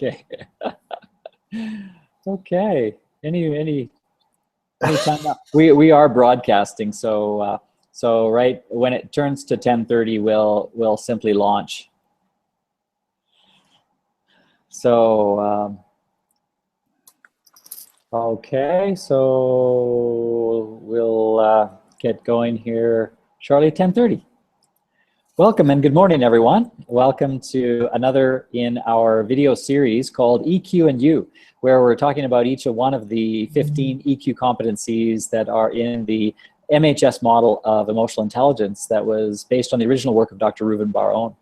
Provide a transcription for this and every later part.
Okay. Okay. Any time now. We are broadcasting, so right when it turns to 10:30, we'll simply launch. So okay, so we'll get going here shortly at 10:30. Welcome and good morning, everyone. Welcome to another in our video series called EQ and You, where we're talking about each one of the 15 EQ competencies that are in the MHS model of emotional intelligence that was based on the original work of Dr. Reuven Bar-On.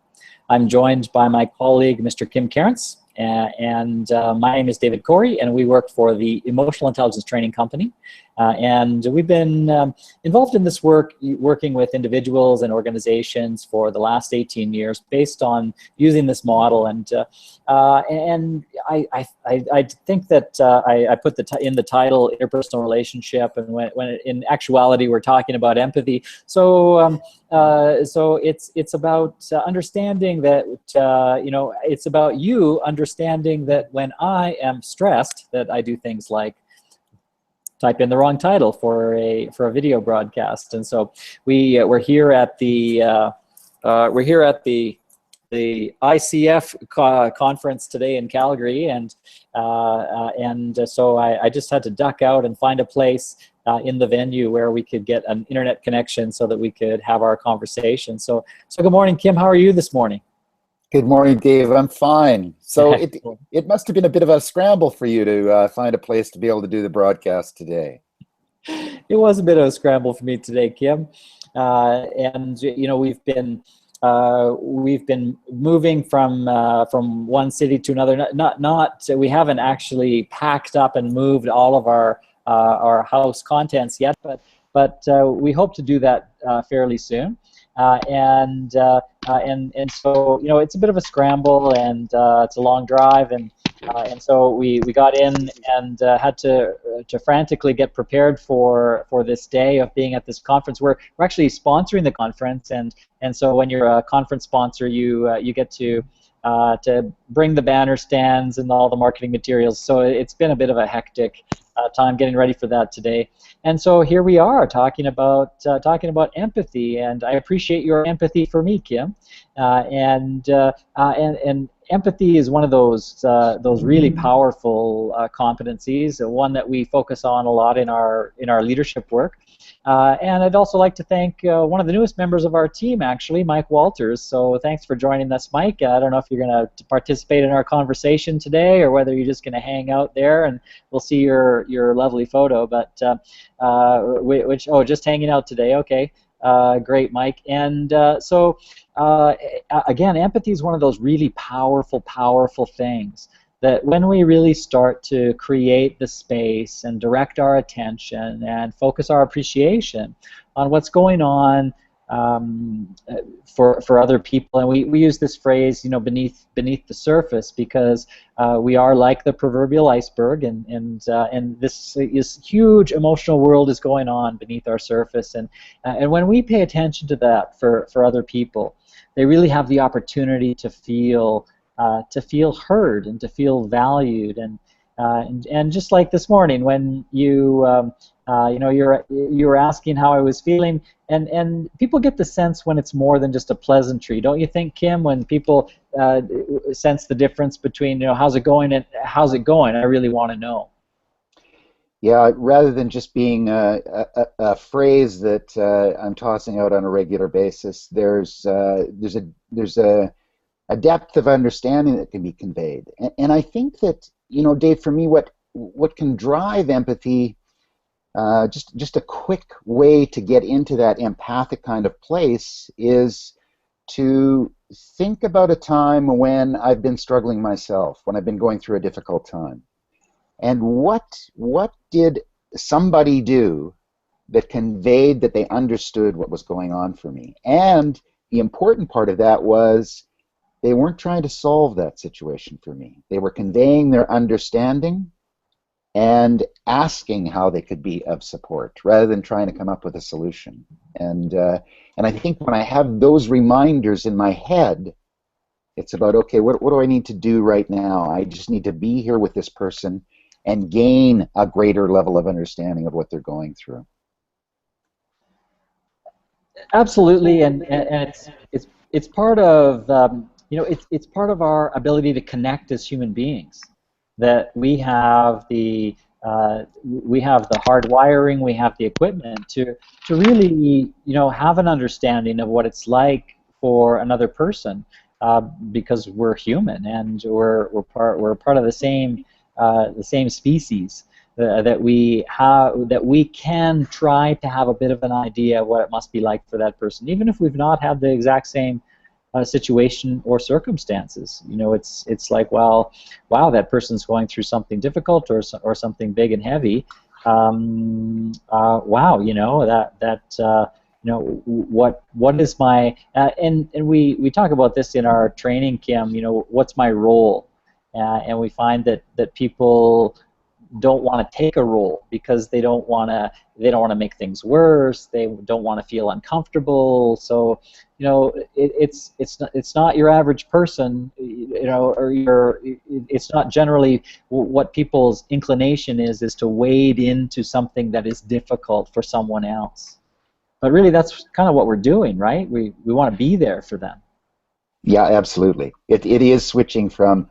I'm joined by my colleague, Mr. Kim Carence, and my name is David Corey, and we work for the Emotional Intelligence Training Company. And we've been involved in this work, working with individuals and organizations for the last 18 years based on using this model. And I think that I put in the title interpersonal relationship, and when in actuality we're talking about empathy. So it's about understanding that it's about you understanding that when I am stressed, that I do things like type in the wrong title for a video broadcast. And so we're here at the ICF conference today in Calgary, and so I just had to duck out and find a place in the venue where we could get an internet connection so that we could have our conversation. So good morning, Kim. How are you this morning? Good morning, Dave. I'm fine. So it must have been a bit of a scramble for you to find a place to be able to do the broadcast today. It was a bit of a scramble for me today, Kim, and we've been moving from one city to another. We haven't actually packed up and moved all of our house contents yet, but we hope to do that fairly soon. And so it's a bit of a scramble, and it's a long drive, and so we got in and had to frantically get prepared for this day of being at this conference. We're actually sponsoring the conference, and so when you're a conference sponsor, you get to bring the banner stands and all the marketing materials. So it's been a bit of a hectic time getting ready for that today. And so here we are talking about empathy, and I appreciate your empathy for me, Kim. And empathy is one of those really powerful competencies, one that we focus on a lot in our leadership work. And I'd also like to thank one of the newest members of our team, actually, Mike Walters. So thanks for joining us, Mike. I don't know if you're going to participate in our conversation today, or whether you're just going to hang out there, and we'll see your lovely photo. But just hanging out today. Okay, great, Mike. And again, empathy is one of those really powerful things that when we really start to create the space and direct our attention and focus our appreciation on what's going on for other people, and we use this phrase, beneath the surface, because we are like the proverbial iceberg, and this huge emotional world is going on beneath our surface, and when we pay attention to that for other people, they really have the opportunity to feel heard and to feel valued, and just like this morning when you were asking how I was feeling, and people get the sense when it's more than just a pleasantry, don't you think, Kim? When people sense the difference between how's it going and how's it going, I really want to know. Yeah, rather than just being a phrase that I'm tossing out on a regular basis, there's a depth of understanding that can be conveyed, and I think that Dave, for me, what can drive empathy, just a quick way to get into that empathic kind of place, is to think about a time when I've been struggling myself, when I've been going through a difficult time, and what did somebody do that conveyed that they understood what was going on for me. And the important part of that was they weren't trying to solve that situation for me. They were conveying their understanding and asking how they could be of support, rather than trying to come up with a solution. And I think when I have those reminders in my head, It's about, okay, what do I need to do right now? I just need to be here with this person and gain a greater level of understanding of what they're going through. Absolutely, and it's part of it's part of our ability to connect as human beings, that we have the hard wiring, we have the equipment to really have an understanding of what it's like for another person, because we're human and we're part of the same species, that we can try to have a bit of an idea of what it must be like for that person, even if we've not had the exact same situation or circumstances. It's like, well, wow, that person's going through something difficult or something big and heavy. Wow, what is my and we talk about this in our training, Kim. What's my role? And we find that people don't want to take a role because they don't want to make things worse. They don't want to feel uncomfortable. So it's not your average person, or it's not generally what people's inclination is to wade into something that is difficult for someone else. But really, that's kind of what we're doing, right? We want to be there for them. Yeah, absolutely. It is switching from,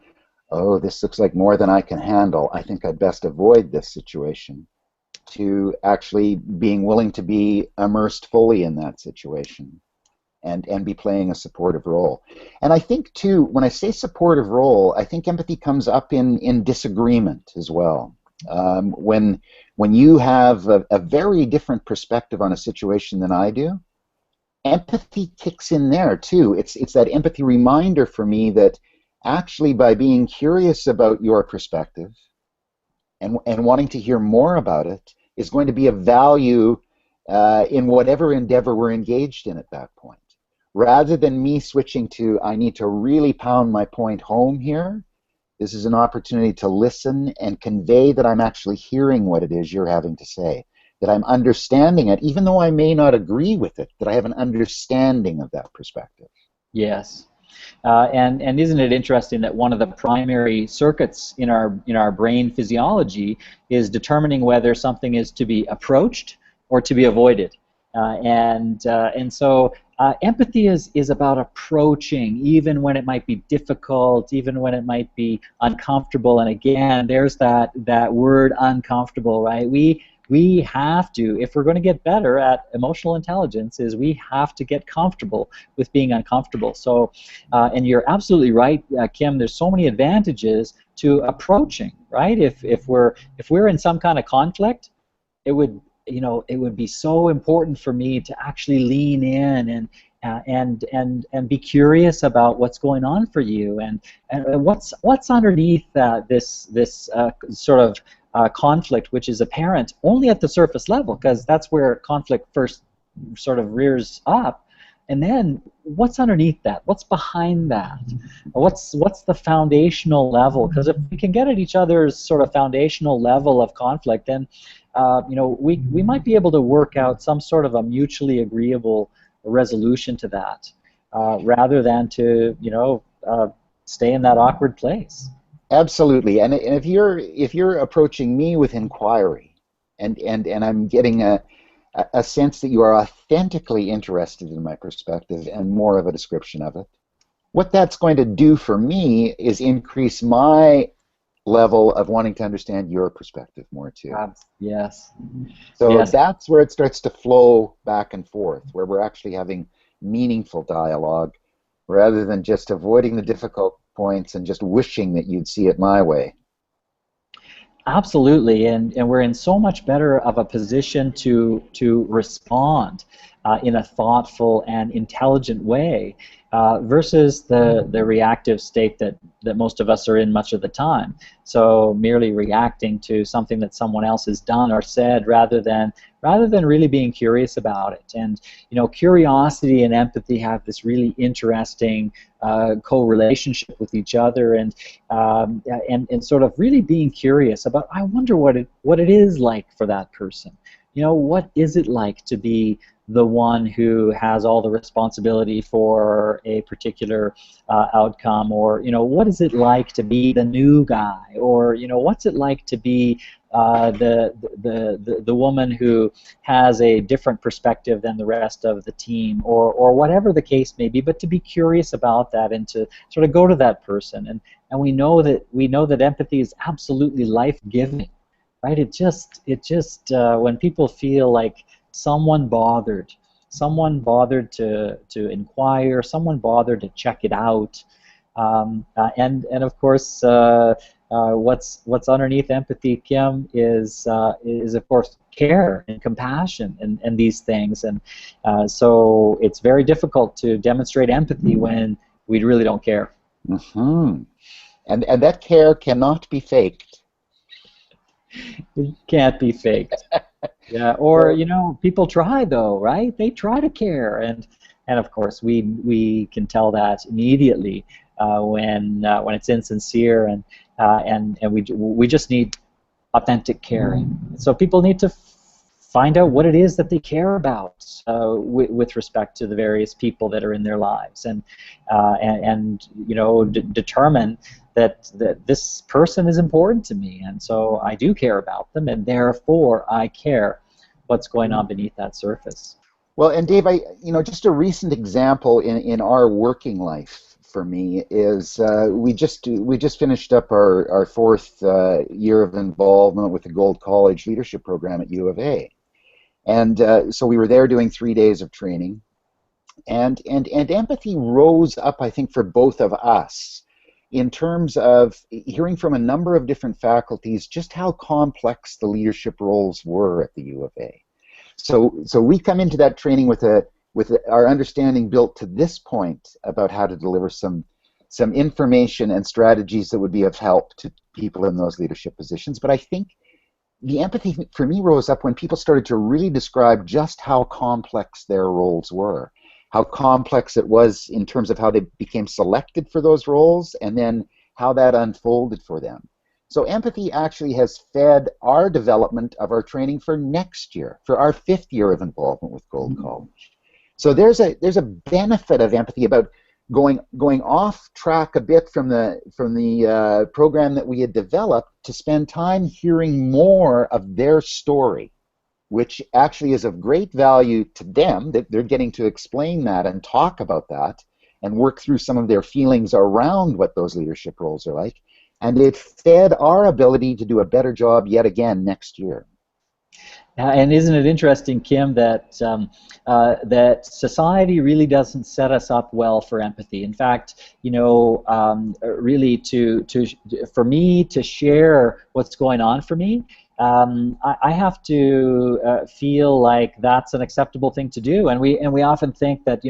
oh, this looks like more than I can handle, I think I'd best avoid this situation, to actually being willing to be immersed fully in that situation and be playing a supportive role. And I think, too, when I say supportive role, I think empathy comes up in disagreement as well. When you have a very different perspective on a situation than I do, empathy kicks in there, too. It's that empathy reminder for me that actually, by being curious about your perspective and wanting to hear more about it, is going to be of value in whatever endeavor we're engaged in at that point. Rather than me switching to, I need to really pound my point home here, this is an opportunity to listen and convey that I'm actually hearing what it is you're having to say, that I'm understanding it, even though I may not agree with it, that I have an understanding of that perspective. Yes. And isn't it interesting that one of the primary circuits in our brain physiology is determining whether something is to be approached or to be avoided, and so empathy is about approaching, even when it might be difficult, even when it might be uncomfortable. And again, there's that word uncomfortable, right? We have to, if we're going to get better at emotional intelligence, is we have to get comfortable with being uncomfortable. So, and you're absolutely right, Kim. There's so many advantages to approaching, right? If we're in some kind of conflict, it would be so important for me to actually lean in and be curious about what's going on for you, and what's underneath this sort of conflict, which is apparent only at the surface level, because that's where conflict first sort of rears up. And then what's underneath that? What's behind that? What's the foundational level? Because if we can get at each other's sort of foundational level of conflict, then we might be able to work out some sort of a mutually agreeable resolution to that, rather than to stay in that awkward place. Absolutely, and if you're approaching me with inquiry, and I'm getting a sense that you are authentically interested in my perspective and more of a description of it, what that's going to do for me is increase my level of wanting to understand your perspective more too. Yes. So yes. That's where it starts to flow back and forth, where we're actually having meaningful dialogue rather than just avoiding the difficult points and just wishing that you'd see it my way. Absolutely, and we're in so much better of a position to respond in a thoughtful and intelligent way, versus the reactive state that most of us are in much of the time. So merely reacting to something that someone else has done or said, rather than really being curious about it. And curiosity and empathy have this really interesting co-relationship with each other, and sort of really being curious about, I wonder what it is like for that person. What is it like to be the one who has all the responsibility for a particular outcome, or what is it like to be the new guy, or what's it like to be the woman who has a different perspective than the rest of the team, or whatever the case may be, but to be curious about that and to sort of go to that person. And we know that empathy is absolutely life-giving, right? It just when people feel like someone bothered to inquire, someone bothered to check it out, and of course, what's underneath empathy, Kim, is of course care and compassion and these things, and so it's very difficult to demonstrate empathy when we really don't care. Mm-hmm. And that care cannot be faked. It can't be faked. Yeah, or people try though, right? They try to care, and of course we can tell that immediately when it's insincere, and we just need authentic caring. So people need to find out what it is that they care about with respect to the various people that are in their lives, and determine that this person is important to me, and so I do care about them, and therefore I care what's going on beneath that surface. Well, and Dave, just a recent example in our working life for me is we just finished up our fourth year of involvement with the Gold College Leadership Program at U of A, and so we were there doing 3 days of training, and empathy rose up, I think, for both of us in terms of hearing from a number of different faculties just how complex the leadership roles were at the U of A. So we come into that training with our understanding built to this point about how to deliver some information and strategies that would be of help to people in those leadership positions. But I think the empathy for me rose up when people started to really describe just how complex their roles were, how complex it was in terms of how they became selected for those roles, and then how that unfolded for them. So empathy actually has fed our development of our training for next year, for our 5th year of involvement with Gold College. So there's a benefit of empathy about going off track a bit from the program that we had developed to spend time hearing more of their story, which actually is of great value to them, that they're getting to explain that and talk about that and work through some of their feelings around what those leadership roles are like. And it fed our ability to do a better job yet again next year. And isn't it interesting, Kim, that that society really doesn't set us up well for empathy? In fact, really for me to share what's going on for me, I have to feel like that's an acceptable thing to do, and we often think that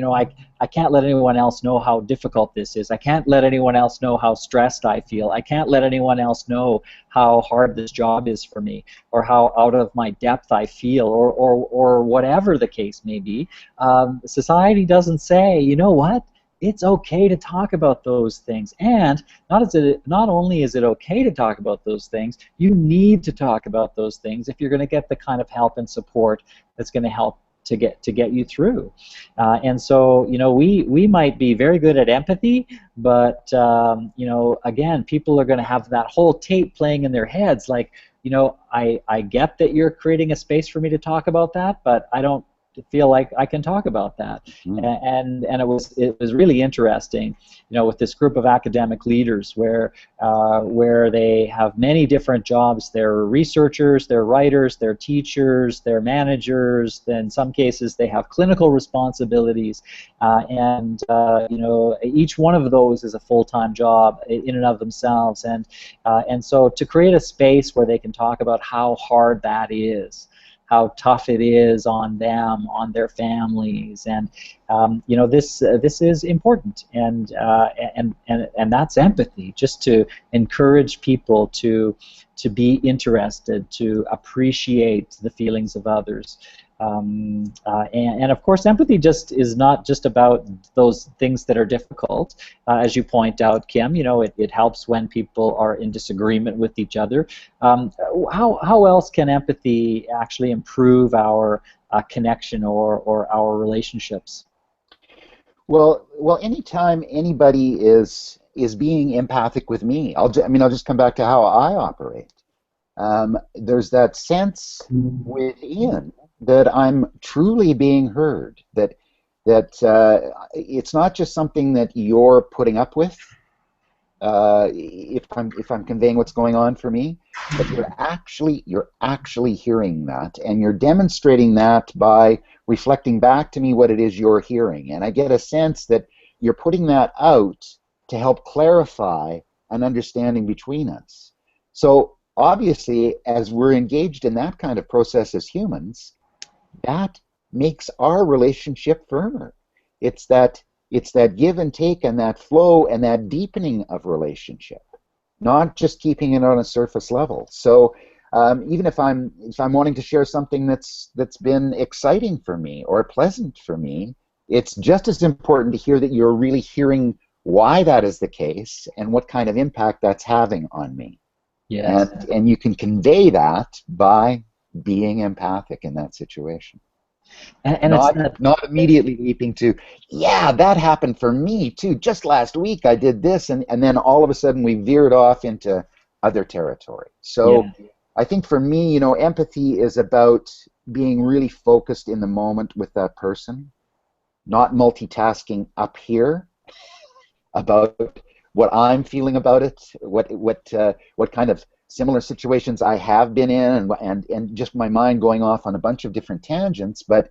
I can't let anyone else know how difficult this is. I can't let anyone else know how stressed I feel. I can't let anyone else know how hard this job is for me, or how out of my depth I feel, or whatever the case may be. Society doesn't say, you know what? It's okay to talk about those things, and not only is it okay to talk about those things, you need to talk about those things if you're going to get the kind of help and support that's going to help to get you through. And so we might be very good at empathy, but again, people are going to have that whole tape playing in their heads, like, I get that you're creating a space for me to talk about that, but I don't feel like I can talk about that. And it was really interesting, with this group of academic leaders where they have many different jobs. They're researchers, they're writers, they're teachers, they're managers. In some cases, they have clinical responsibilities, and each one of those is a full-time job in and of themselves. And so to create a space where they can talk about how hard that is, how tough it is on them, on their families, and this is important, and that's empathy. Just to encourage people to be interested, to appreciate the feelings of others. And of course, empathy just is not just about those things that are difficult. As you point out, Kim, it helps when people are in disagreement with each other. How else can empathy actually improve our connection or our relationships. Well, anytime anybody is being empathic with me, I mean, I'll just come back to how I operate. There's that sense within that I'm truly being heard. That it's not just something that you're putting up with. If I'm conveying what's going on for me, but you're actually hearing that, and you're demonstrating that by reflecting back to me what it is you're hearing, and I get a sense that you're putting that out to help clarify an understanding between us. So obviously, as we're engaged in that kind of process as humans, that makes our relationship firmer. It's that it's that give and take and that flow and that deepening of relationship, not just keeping it on a surface level. So even if I'm wanting to share something that's been exciting for me or pleasant for me, it's just as important to hear that you're really hearing why that is the case and what kind of impact that's having on me. Yes. And you can convey that by being empathic in that situation. And it's Not that. not immediately leaping to, yeah, that happened for me too. Just last week I did this, and then all of a sudden we veered off into other territory. So Yeah. I think for me, empathy is about being really focused in the moment with that person, not multitasking up here about what I'm feeling about it, what kind of similar situations I have been in, and just my mind going off on a bunch of different tangents, but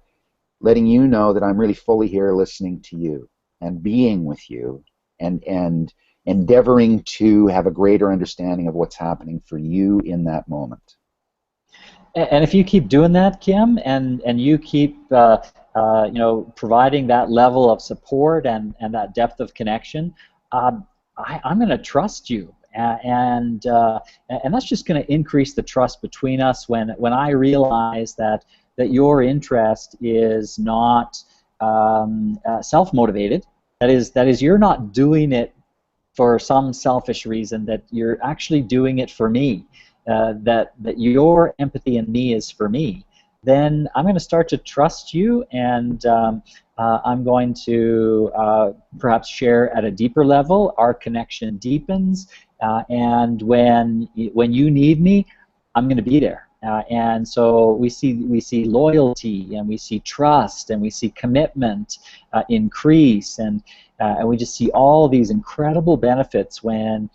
letting you know that I'm really fully here listening to you and being with you and endeavoring to have a greater understanding of what's happening for you in that moment. And if you keep doing that, Kim, and you keep providing that level of support and that depth of connection, I'm going to trust you, and that's just going to increase the trust between us when I realize that your interest is not self-motivated. That is, you're not doing it for some selfish reason, that you're actually doing it for me, that your empathy in me is for me, then I'm going to start to trust you, and I'm going to perhaps share at a deeper level. Our connection deepens, and when you need me, I'm going to be there. And so we see loyalty, and we see trust, and we see commitment increase, and we just see all these incredible benefits when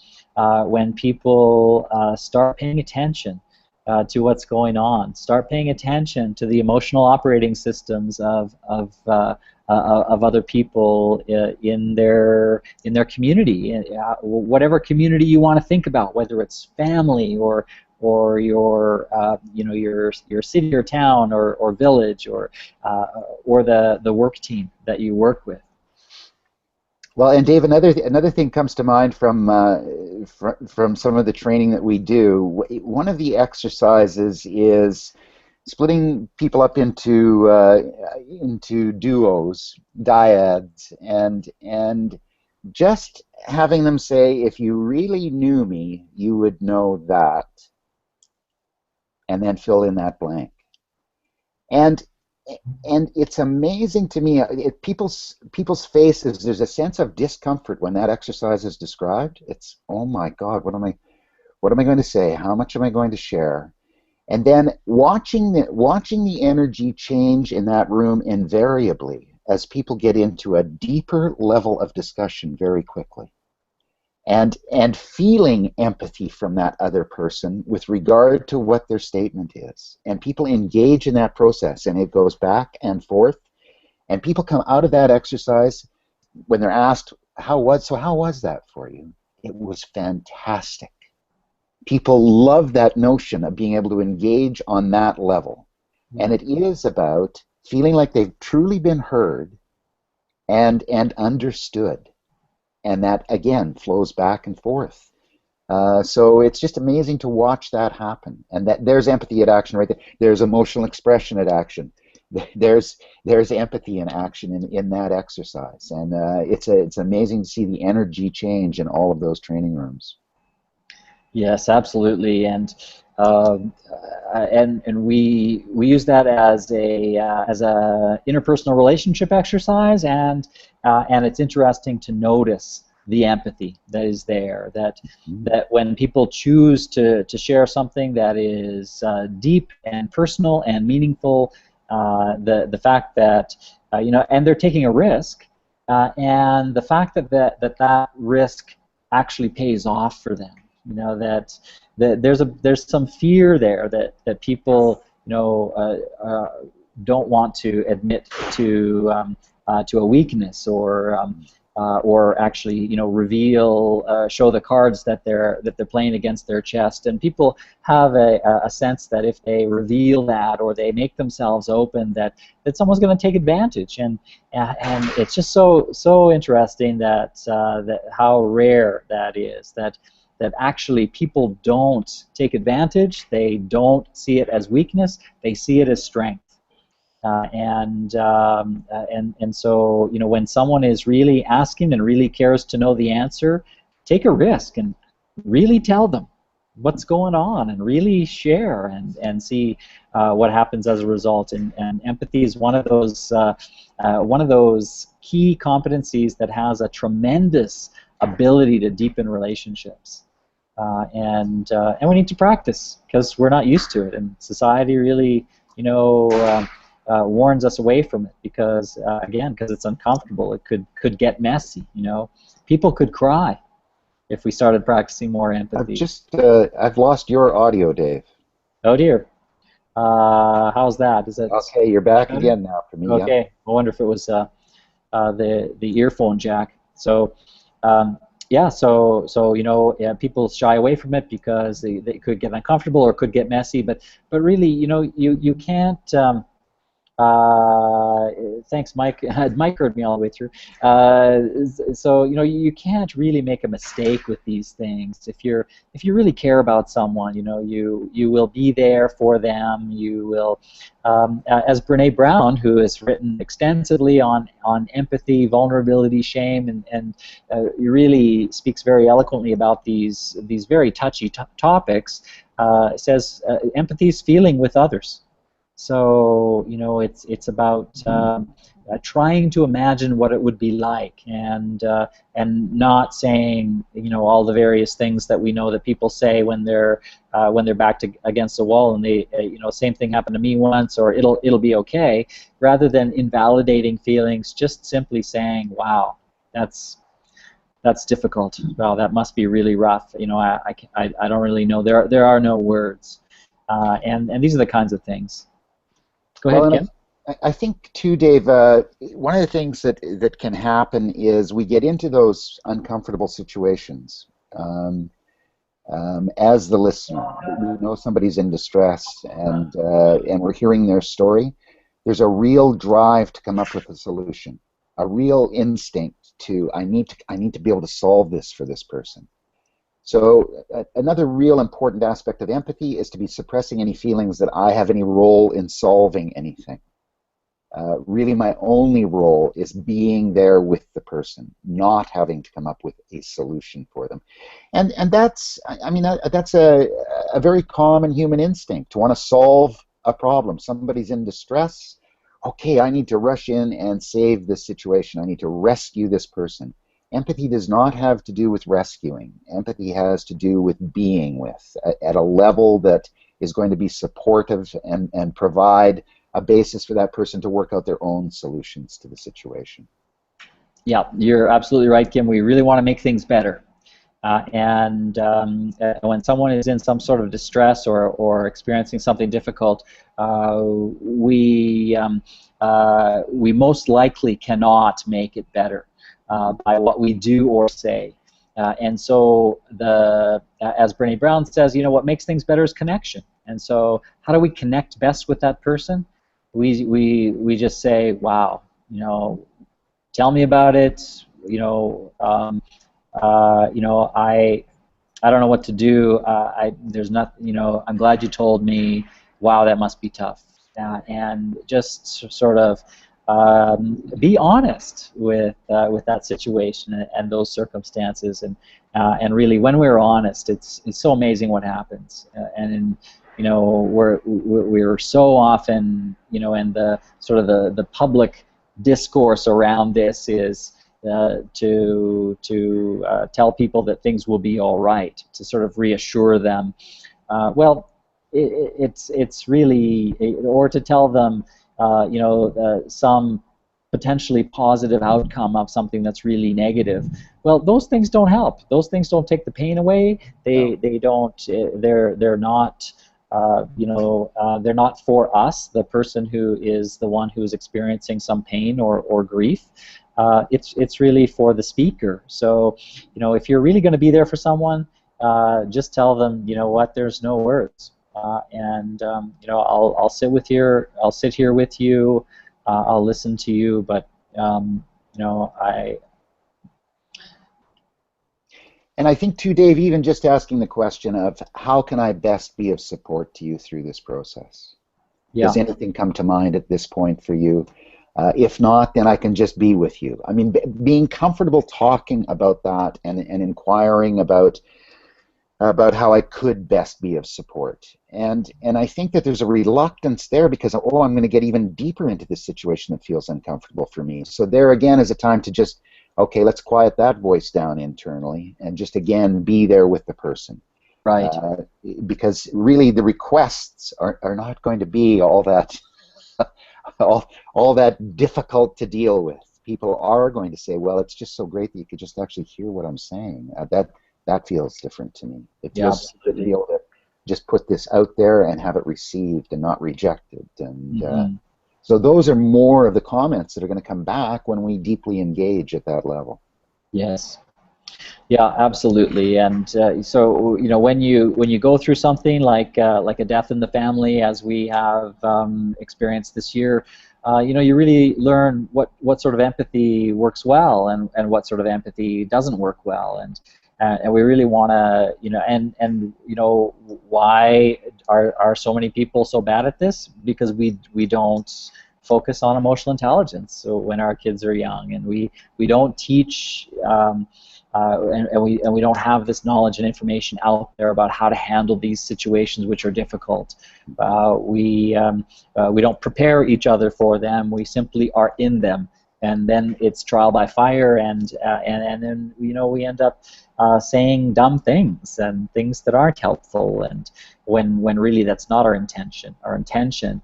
people start paying attention to what's going on, start paying attention to the emotional operating systems of other people in their community, whatever community you want to think about, whether it's family or your your city or town or village or the work team that you work with. Well, and Dave, another thing comes to mind from some of the training that we do. One of the exercises is splitting people up into duos, dyads, and just having them say, if you really knew me, you would know that, and then fill in that blank. And it's amazing to me, people's faces, there's a sense of discomfort when that exercise is described. It's, oh my God, what am I going to say? How much am I going to share? And then watching the energy change in that room invariably as people get into a deeper level of discussion very quickly. And feeling empathy from that other person with regard to what their statement is. And people engage in that process, and it goes back and forth. And people come out of that exercise when they're asked, how was that for you? It was fantastic. People love that notion of being able to engage on that level. And it is about feeling like they've truly been heard and understood. And that, again, flows back and forth. So it's just amazing to watch that happen. And there's empathy at action right there. There's emotional expression at action. There's empathy in action in that exercise. And it's amazing to see the energy change in all of those training rooms. Yes, absolutely. And and we use that as a interpersonal relationship exercise, and it's interesting to notice the empathy that is there. That when people choose to share something that is deep and personal and meaningful, the fact that and they're taking a risk, and the fact that risk actually pays off for them. That there's some fear there that people don't want to admit to a weakness, or actually reveal, show the cards that they're playing against their chest. And people have a sense that if they reveal that, or they make themselves open, that someone's going to take advantage. And it's just so interesting that how rare that is, that actually people don't take advantage. They don't see it as weakness. They see it as strength. And so when someone is really asking and really cares to know the answer, take a risk and really tell them what's going on, and really share and see what happens as a result. And empathy is one of those key competencies that has a tremendous ability to deepen relationships. And we need to practice, because we're not used to it, and society really warns us away from it, because because it's uncomfortable. It could get messy. People could cry if we started practicing more empathy. I've lost your audio, Dave. Oh dear. How's that? Is it okay? You're back again now for me. Okay. Yeah. I wonder if it was the earphone jack. So. So people shy away from it because they could get uncomfortable or could get messy. But really, you can't. Thanks, Mike. Mike heard me all the way through. So you can't really make a mistake with these things. If you really care about someone, you will be there for them. You will, as Brene Brown, who has written extensively on empathy, vulnerability, shame, and really speaks very eloquently about these very touchy topics. Says empathy is feeling with others. So it's about trying to imagine what it would be like, and not saying all the various things that we know that people say when they're backed against the wall, and they same thing happened to me once, or it'll be okay, rather than invalidating feelings. Just simply saying, wow, that's difficult. Wow, that must be really rough. I don't really know. There are no words, and these are the kinds of things. Go ahead, Ken. I think too, Dave, one of the things that can happen is we get into those uncomfortable situations as the listener. We know somebody's in distress, and we're hearing their story. There's a real drive to come up with a solution, a real instinct to I need to be able to solve this for this person. So another real important aspect of empathy is to be suppressing any feelings that I have any role in solving anything. Really, my only role is being there with the person, not having to come up with a solution for them. And that's a very common human instinct, to want to solve a problem. Somebody's in distress. Okay, I need to rush in and save this situation. I need to rescue this person. Empathy does not have to do with rescuing. Empathy has to do with being with, at a level that is going to be supportive and provide a basis for that person to work out their own solutions to the situation. Yeah, you're absolutely right, Kim. We really want to make things better. And when someone is in some sort of distress or experiencing something difficult, we most likely cannot make it better by what we do or say. And so, as Brene Brown says, what makes things better is connection. And so, how do we connect best with that person? We just say, wow, tell me about it. I don't know what to do. There's not, I'm glad you told me. Wow, that must be tough. And just sort of be honest with that situation and those circumstances, and really, when we're honest, it's so amazing what happens. And you know, we're so often, you know, and the sort of the public discourse around this is to tell people that things will be all right, to sort of reassure them. Well, it's really, or to tell them, you know, some potentially positive outcome of something that's really negative. Well, those things don't help. Those things don't take the pain away. They don't. They're not. You know, they're not for us, the person who is the one who is experiencing some pain or grief. It's really for the speaker. So, you know, if you're really going to be there for someone, just tell them, you know what, there's no words, and you know, I'll sit here with you, I'll listen to you, but you know, And I think too, Dave, even just asking the question of how can I best be of support to you through this process? yeah, Does anything come to mind at this point for you? If not, then I can just be with you. I mean, being comfortable talking about that and inquiring about how I could best be of support. And I think that there's a reluctance there because, oh, I'm going to get even deeper into this situation that feels uncomfortable for me. So there again is a time to just, okay, let's quiet that voice down internally and just again be there with the person. right. Because really the requests are not going to be all that all that difficult to deal with. People are going to say, well, it's just so great that you could just actually hear what I'm saying. That feels different to me. It feels good to be able to just put this out there and have it received and not rejected. And so those are more of the comments that are going to come back when we deeply engage at that level. Yes. Yeah, absolutely. And so, you know, when you go through something like a death in the family, as we have experienced this year, you know, you really learn what sort of empathy works well and what sort of empathy doesn't work well, and we really want to, you know, and you know, why are so many people so bad at this? Because we don't focus on emotional intelligence. So when our kids are young, and we don't teach. And we don't have this knowledge and information out there about how to handle these situations which are difficult. We don't prepare each other for them. We simply are in them, and then it's trial by fire, and then, you know, we end up saying dumb things and things that aren't helpful, and when really that's not our intention. Our intention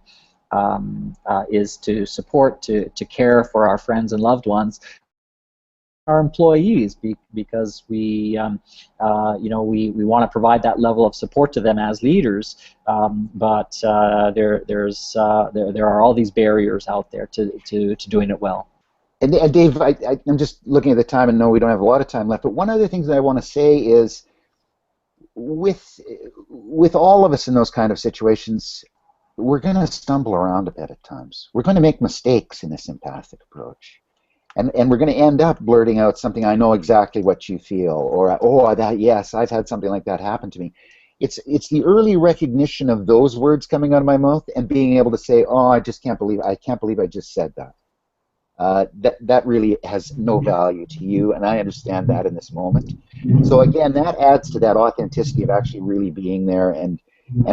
is to support, to care for our friends and loved ones, our employees, because we, you know, we want to provide that level of support to them as leaders, but there are all these barriers out there to doing it well. And Dave, I'm just looking at the time and know we don't have a lot of time left, but one other thing that I want to say is with all of us in those kind of situations, we're going to stumble around a bit at times. We're going to make mistakes in this empathic approach. And we're going to end up blurting out something, I know exactly what you feel, or, oh, yes, I've had something like that happen to me. It's the early recognition of those words coming out of my mouth and being able to say, oh, I can't believe I just said that. That really has no value to you, and I understand that in this moment. So again, that adds to that authenticity of actually really being there and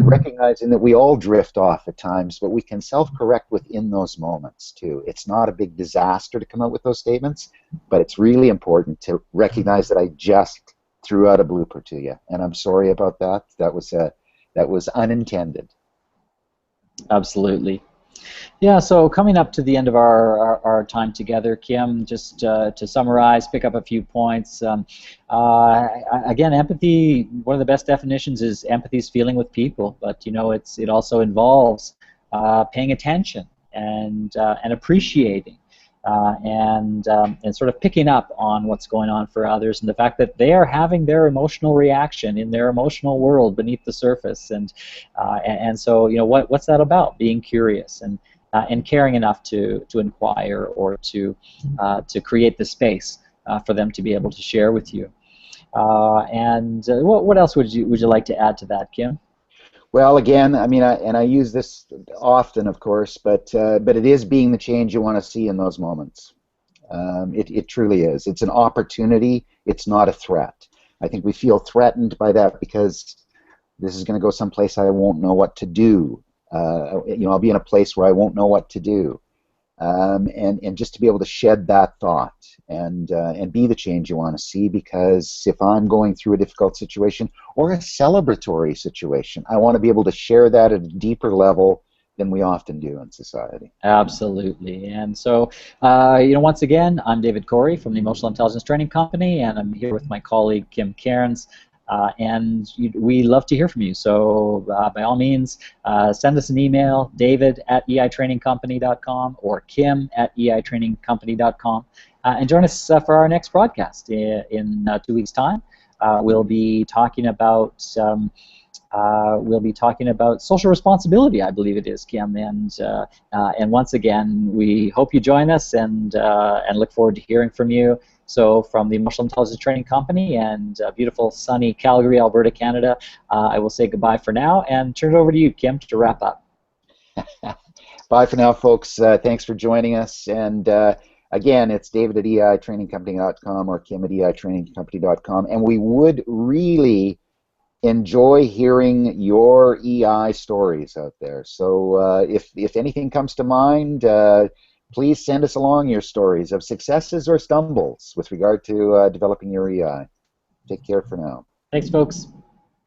recognizing that we all drift off at times, but we can self-correct within those moments too. It's not a big disaster to come out with those statements, but it's really important to recognize that I just threw out a blooper to you, and I'm sorry about that. That was unintended. Absolutely. Yeah, so coming up to the end of our time together, Kim, just to summarize, pick up a few points. Again, empathy, one of the best definitions is empathy is feeling with people, but, you know, it also involves paying attention and appreciating and sort of picking up on what's going on for others, and the fact that they are having their emotional reaction in their emotional world beneath the surface, and so, you know, what's that about? Being curious and caring enough to inquire or to create the space for them to be able to share with you. What else would you like to add to that, Kim? Well, again, I mean, I use this often, of course, but it is being the change you want to see in those moments. It truly is. It's an opportunity. It's not a threat. I think we feel threatened by that because this is going to go someplace I won't know what to do. I'll be in a place where I won't know what to do. And just to be able to shed that thought and be the change you want to see, because if I'm going through a difficult situation or a celebratory situation, I want to be able to share that at a deeper level than we often do in society. Absolutely. And so, once again, I'm David Corey from the Emotional Intelligence Training Company, and I'm here with my colleague Kim Cairns. We love to hear from you. So by all means, send us an email, david@eitrainingcompany.com or kim@eitrainingcompany.com, and join us for our next broadcast in 2 weeks' time. We'll be talking about social responsibility, I believe it is, Kim. And once again, we hope you join us and look forward to hearing from you. So from the Emotional Intelligence Training Company and beautiful sunny Calgary, Alberta, Canada, I will say goodbye for now and turn it over to you, Kim, to wrap up. Bye for now, folks. Thanks for joining us. And again, it's david@eitrainingcompany.com or kim@eitrainingcompany.com. And we would really enjoy hearing your EI stories out there. So if anything comes to mind, please send us along your stories of successes or stumbles with regard to developing your EI. Take care for now. Thanks, folks.